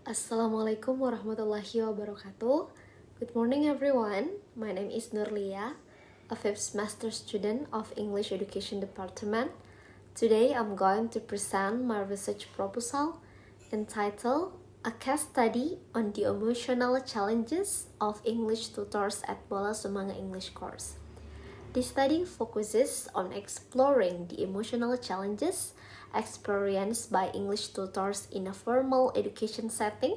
Assalamualaikum warahmatullahi wabarakatuh. Good morning everyone. My name is Nurlia, a 5th semester student of English Education Department. Today I'm going to present my research proposal entitled A Case Study on the Emotional Challenges of English Tutors at Bola Sumanga English Course. This study focuses on exploring the emotional challenges experienced by English tutors in a formal education setting,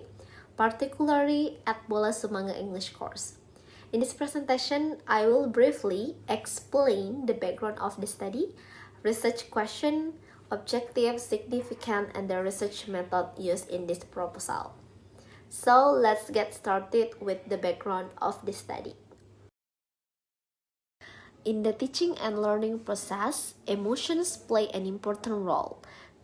particularly at Bola Sumanga English Course. In this presentation, I will briefly explain the background of the study, research question, objective, significant, and the research method used in this proposal. So let's get started with the background of the study. In the teaching and learning process, emotions play an important role.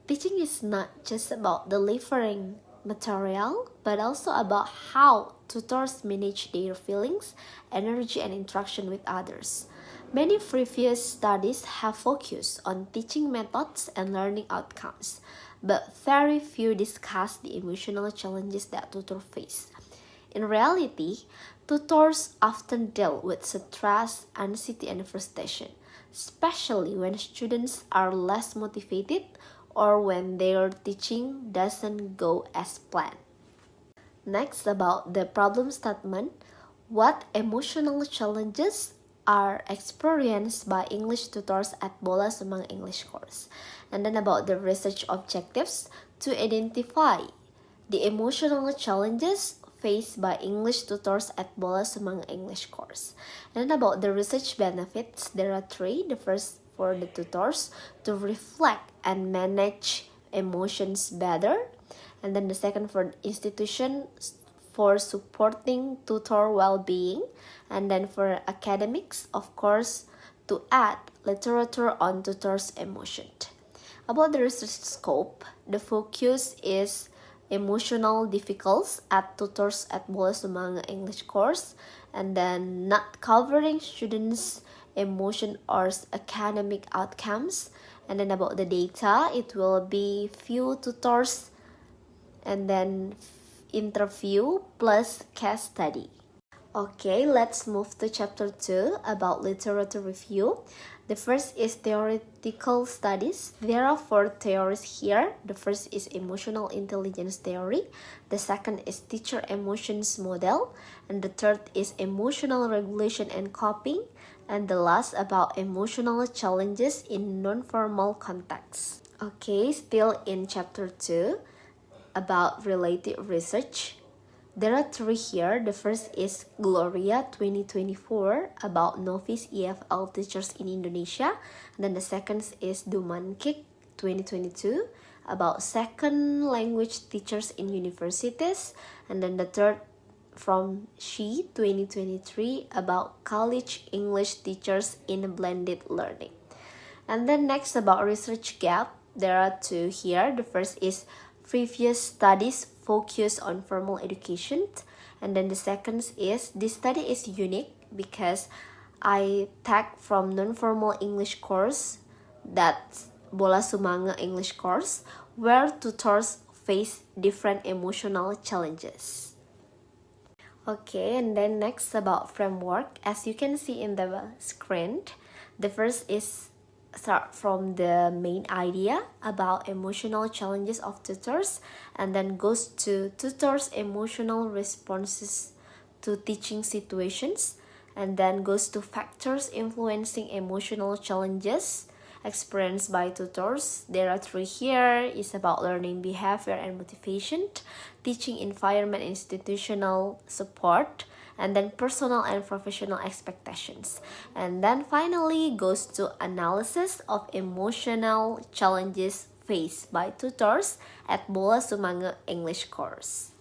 Teaching is not just about delivering material, but also about how tutors manage their feelings, energy, and interaction with others. Many previous studies have focused on teaching methods and learning outcomes, but very few discuss the emotional challenges that tutors face. In reality, tutors often deal with stress, anxiety, and frustration, especially when students are less motivated or when their teaching doesn't go as planned. Next, about the problem statement, what emotional challenges are experienced by English tutors at Bola Sumang English Course. And then about the research objectives, to identify the emotional challenges faced by English tutors at Bola Sumang English Course. And then about the research benefits, there are three. The first for the tutors to reflect and manage emotions better. And then the second for institution for supporting tutor well-being. And then for academics, of course, to add literature on tutors' emotion. About the research scope, the focus is emotional difficulties at tutors at Bola Sumanga English Course, and then not covering students' emotion or academic outcomes. And then about the data, it will be few tutors and then interview plus case study. Okay, let's move to chapter 2 about literature review. The first is theoretical studies. There are 4 theories here. The first is emotional intelligence theory. The second is teacher emotions model. And the third is emotional regulation and coping. And the last about emotional challenges in non-formal contexts. Okay, still in chapter 2 about related research. There are 3 here. The first is Gloria 2024 about novice EFL teachers in Indonesia. And then the second is Dumankik 2022 about second language teachers in universities. And then the third from She 2023 about college English teachers in blended learning. And then next about research gap, there are 2 here. The first is previous studies focus on formal education, and then the second is this study is unique because I take from non-formal English course, that's Bola Sumanga English course, where tutors face different emotional challenges. Okay, and then next about framework, as you can see in the screen, the first is start from the main idea about emotional challenges of tutors, and then goes to tutors' emotional responses to teaching situations, and then goes to factors influencing emotional challenges experienced by tutors. There are 3 here. Is about learning behavior and motivation, teaching environment, institutional support, and then personal and professional expectations. And then finally goes to analysis of emotional challenges faced by tutors at Bola Sumanga English course.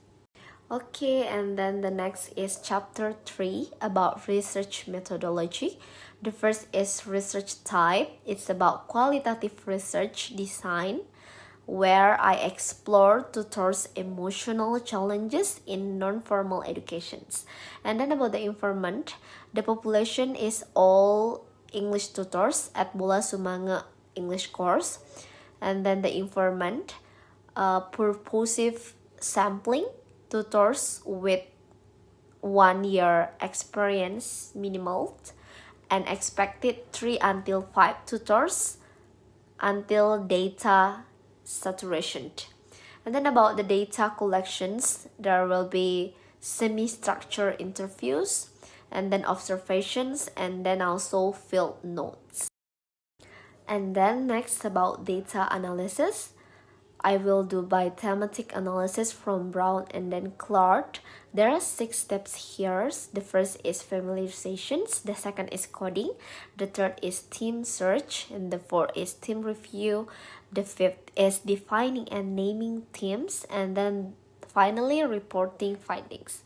Okay, and then the next is chapter 3 about research methodology. The first is research type. It's about qualitative research design, where I explore tutors' emotional challenges in non-formal educations. And then about the informant, the population is all English tutors at Bola Sumanga English course. And then the informant, purposive sampling, tutors with 1 year experience minimal, and expected 3 until 5 tutors until data saturation. And then about the data collections, there will be semi-structured interviews, and then observations, and then also field notes. And then next about data analysis, I will do by thematic analysis from Brown and then Clark. There are 6 steps here. The first is familiarizations, the second is coding, the third is theme search, and the fourth is theme review, the fifth is defining and naming themes, and then finally reporting findings.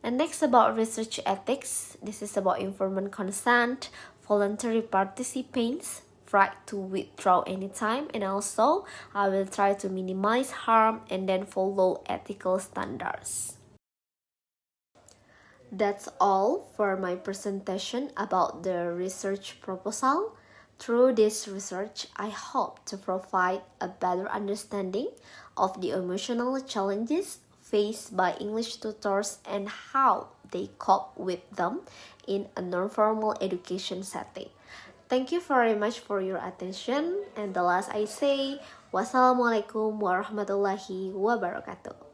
And next about research ethics, this is about informed consent, voluntary participants, right to withdraw anytime, and also I will try to minimize harm and then follow ethical standards. That's all for my presentation about the research proposal. Through this research, I hope to provide a better understanding of the emotional challenges faced by English tutors and how they cope with them in a non-formal education setting. Thank you very much for your attention, and the last I say, wassalamualaikum warahmatullahi wabarakatuh.